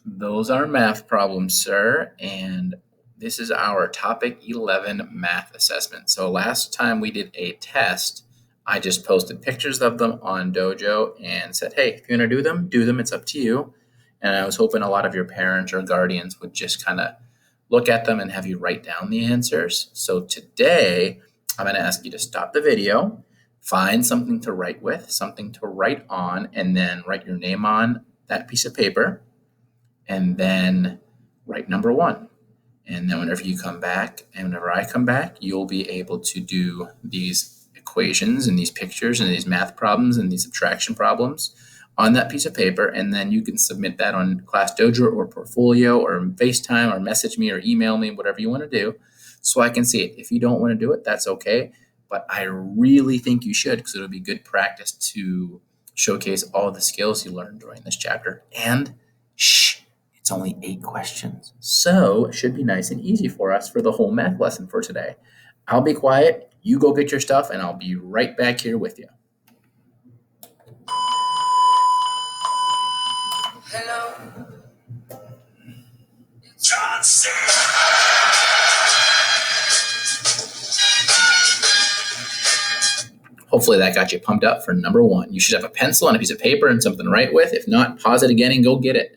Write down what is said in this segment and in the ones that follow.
Those are math problems, sir, and this is our topic 11 math assessment. So last time we did a test, I just posted pictures of them on Dojo and said, hey, if you want to do them, it's up to you. And I was hoping a lot of your parents or guardians would just kind of look at them and have you write down the answers. So today, I'm going to ask you to stop the video, find something to write with, something to write on, and then write your name on that piece of paper, and then write number one. And then whenever you come back and whenever I come back, you'll be able to do these equations and these pictures and these math problems and these subtraction problems on that piece of paper. And then you can submit that on Class Dojo or Portfolio or FaceTime or message me or email me, whatever you want to do, so I can see it. If you don't want to do it, that's okay. But I really think you should, because it'll be good practice to showcase all the skills you learned during this chapter. And it's only 8 questions. So it should be nice and easy for us for the whole math lesson for today. I'll be quiet. You go get your stuff, and I'll be right back here with you. Hello. John C. Hopefully that got you pumped up for number one. You should have a pencil and a piece of paper and something to write with. If not, pause it again and go get it.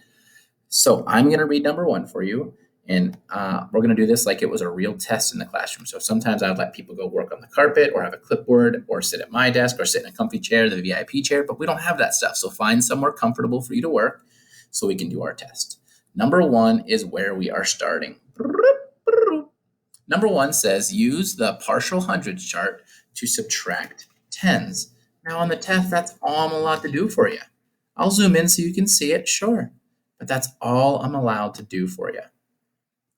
So I'm going to read number one for you, and we're going to do this like it was a real test in the classroom. So sometimes I'd let people go work on the carpet or have a clipboard or sit at my desk or sit in a comfy chair, the VIP chair, but we don't have that stuff. So find somewhere comfortable for you to work so we can do our test. Number one is where we are starting. Number one says use the partial hundreds chart to subtract tens. Now on the test, that's all I'm allowed to do for you. I'll zoom in so you can see it, sure. But that's all I'm allowed to do for you,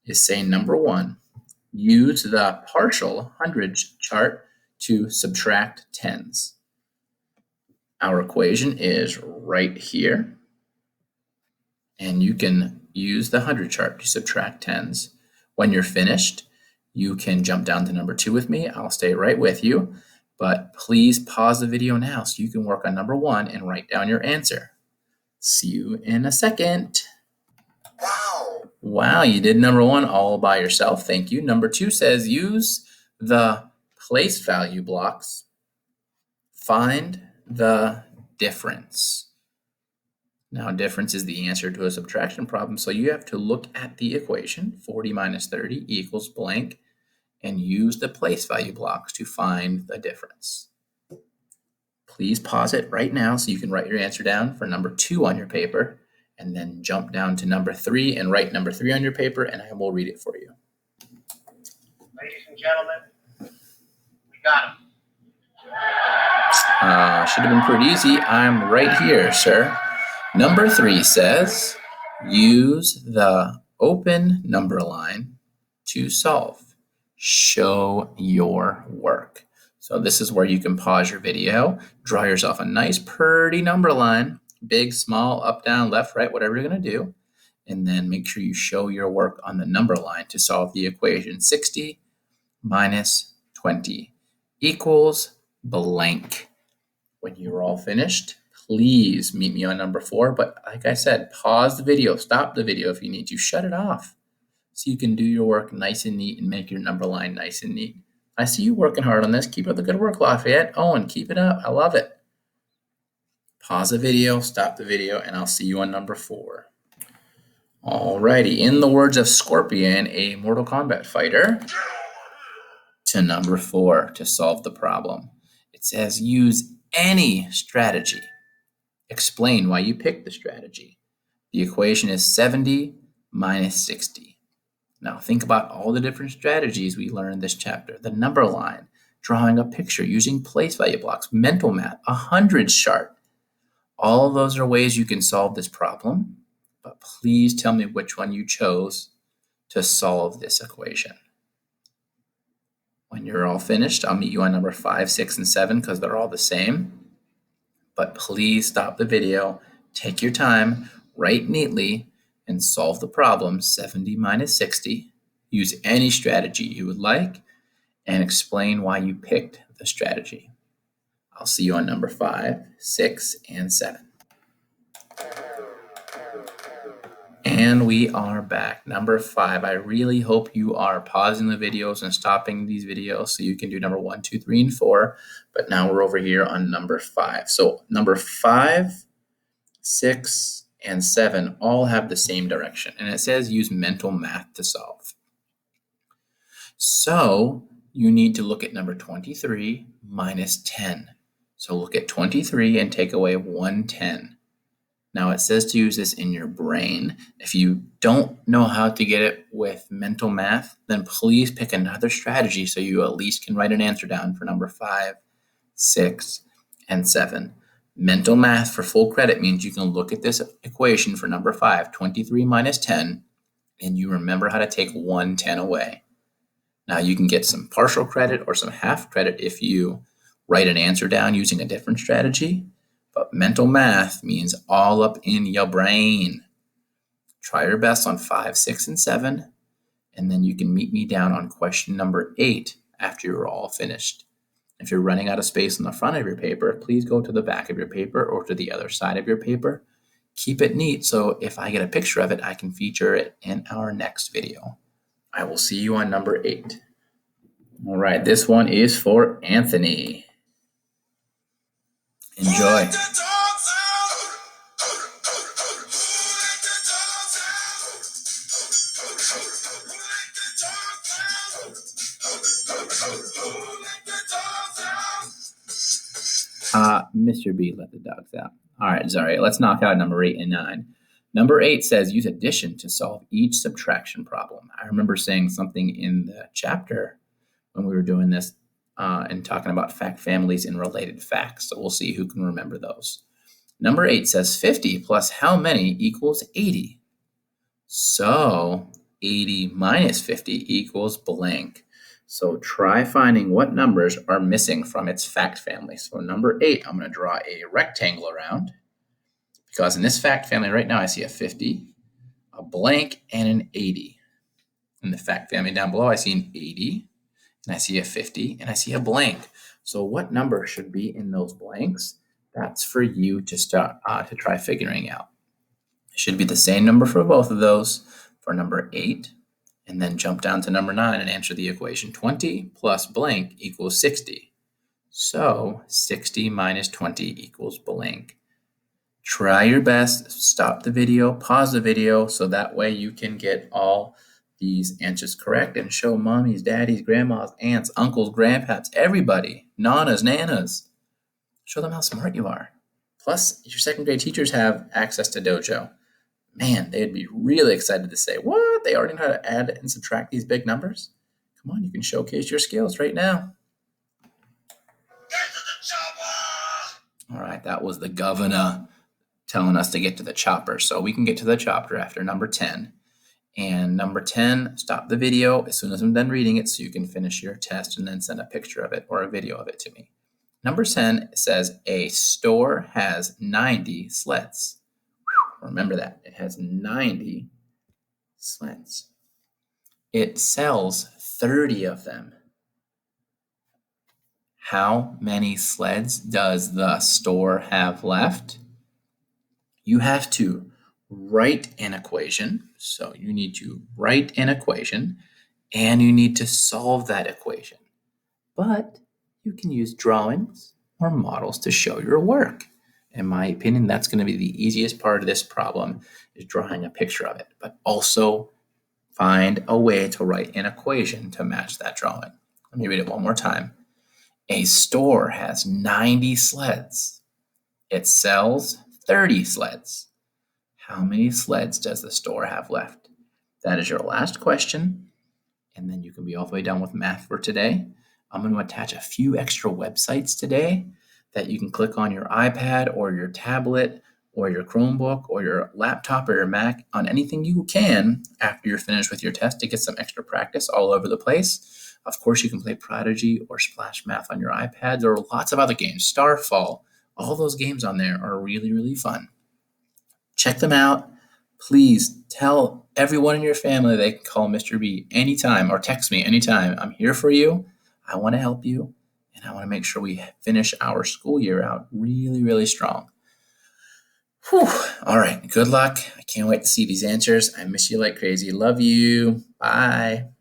is say number one, use the partial hundreds chart to subtract tens. Our equation is right here, and you can use the hundred chart to subtract tens. When you're finished, you can jump down to number two with me. I'll stay right with you, but please pause the video now so you can work on number one and write down your answer. See you in a second. Wow, you did number one all by yourself. Thank you. Number two says use the place value blocks. Find the difference. Now, difference is the answer to a subtraction problem, so you have to look at the equation, 40 minus 30 equals blank, and use the place value blocks to find the difference. Please pause it right now so you can write your answer down for number two on your paper, and then jump down to number three and write number three on your paper, and I will read it for you. Ladies and gentlemen, we got him. Should have been pretty easy. I'm right here, sir. Number three says use the open number line to solve. Show your work. So this is where you can pause your video, draw yourself a nice pretty number line, big, small, up, down, left, right, whatever you're going to do, and then make sure you show your work on the number line to solve the equation. 60 minus 20 equals blank. When you're all finished, please meet me on number 4, but like I said, pause the video, stop the video if you need to, shut it off so you can do your work nice and neat and make your number line nice and neat. I see you working hard on this. Keep up the good work, Lafayette. Owen, keep it up. I love it. Pause the video, stop the video, and I'll see you on number 4. Alrighty, in the words of Scorpion, a Mortal Kombat fighter, to number 4 to solve the problem. It says use any strategy. Explain why you picked the strategy. The equation is 70 minus 60. Now think about all the different strategies we learned in this chapter. The number line, drawing a picture, using place value blocks, mental math, a hundreds chart. All of those are ways you can solve this problem, but please tell me which one you chose to solve this equation. When you're all finished, I'll meet you on number 5, 6, and 7 because they're all the same. But please stop the video, take your time, write neatly, and solve the problem 70 minus 60. Use any strategy you would like and explain why you picked the strategy. I'll see you on number 5, 6, and 7. And we are back. Number 5. I really hope you are pausing the videos and stopping these videos so you can do number 1, 2, 3, and 4. But now we're over here on number 5. So number 5, 6, and 7 all have the same direction. And it says use mental math to solve. So you need to look at number 23 minus 10. So look at 23 and take away 110. Now it says to use this in your brain. If you don't know how to get it with mental math, then please pick another strategy so you at least can write an answer down for number 5, 6, and 7. Mental math for full credit means you can look at this equation for number 5, 23 minus 10, and you remember how to take 110 away. Now you can get some partial credit or some half credit if you write an answer down using a different strategy. But mental math means all up in your brain. Try your best on 5, 6, and 7, and then you can meet me down on question number 8 after you're all finished. If you're running out of space on the front of your paper, please go to the back of your paper or to the other side of your paper. Keep it neat so if I get a picture of it, I can feature it in our next video. I will see you on number 8. All right, this one is for Anthony. Enjoy. Mr. B let the dogs out. All right, sorry. Let's knock out number 8 and 9. Number 8 says use addition to solve each subtraction problem. I remember saying something in the chapter when we were doing this and talking about fact families and related facts. So we'll see who can remember those. Number 8 says 50 plus how many equals 80? So 80 minus 50 equals blank. So try finding what numbers are missing from its fact family. So number 8, I'm going to draw a rectangle around because in this fact family right now I see a 50, a blank, and an 80. In the fact family down below I see an 80, and I see a 50, and I see a blank. So what number should be in those blanks? That's for you to start to try figuring out. It should be the same number for both of those for number 8. And then jump down to number 9 and answer the equation. 20 plus blank equals 60. So 60 minus 20 equals blank. Try your best. Stop the video, pause the video, so that way you can get all these answers correct and show mommies, daddies, grandmas, aunts, uncles, grandpaps, everybody, nanas, nanas. Show them how smart you are. Plus, your second grade teachers have access to Dojo. Man, they'd be really excited to say, what? They already know how to add and subtract these big numbers? Come on, you can showcase your skills right now. All right, that was the governor telling us to get to the chopper. So we can get to the chopper after number 10. And number 10, stop the video as soon as I'm done reading it so you can finish your test and then send a picture of it or a video of it to me. Number 10 says a store has 90 sleds. Remember that. It has 90 sleds. It sells 30 of them. How many sleds does the store have left? You have to write an equation. So you need to write an equation and you need to solve that equation. But you can use drawings or models to show your work. In my opinion, that's going to be the easiest part of this problem is drawing a picture of it, but also find a way to write an equation to match that drawing. Let me read it one more time. A store has 90 sleds. It sells 30 sleds. How many sleds does the store have left? That is your last question, and then you can be all the way done with math for today. I'm going to attach a few extra websites today that you can click on your iPad or your tablet or your Chromebook or your laptop or your Mac on anything you can after you're finished with your test to get some extra practice all over the place. Of course, you can play Prodigy or Splash Math on your iPad. There are lots of other games. Starfall, all those games on there are really, really fun. Check them out. Please tell everyone in your family they can call Mr. B anytime or text me anytime. I'm here for you. I want to help you. And I want to make sure we finish our school year out really, really strong. Whew. All right. Good luck. I Can't wait to see these answers. I miss you like crazy. Love you. Bye.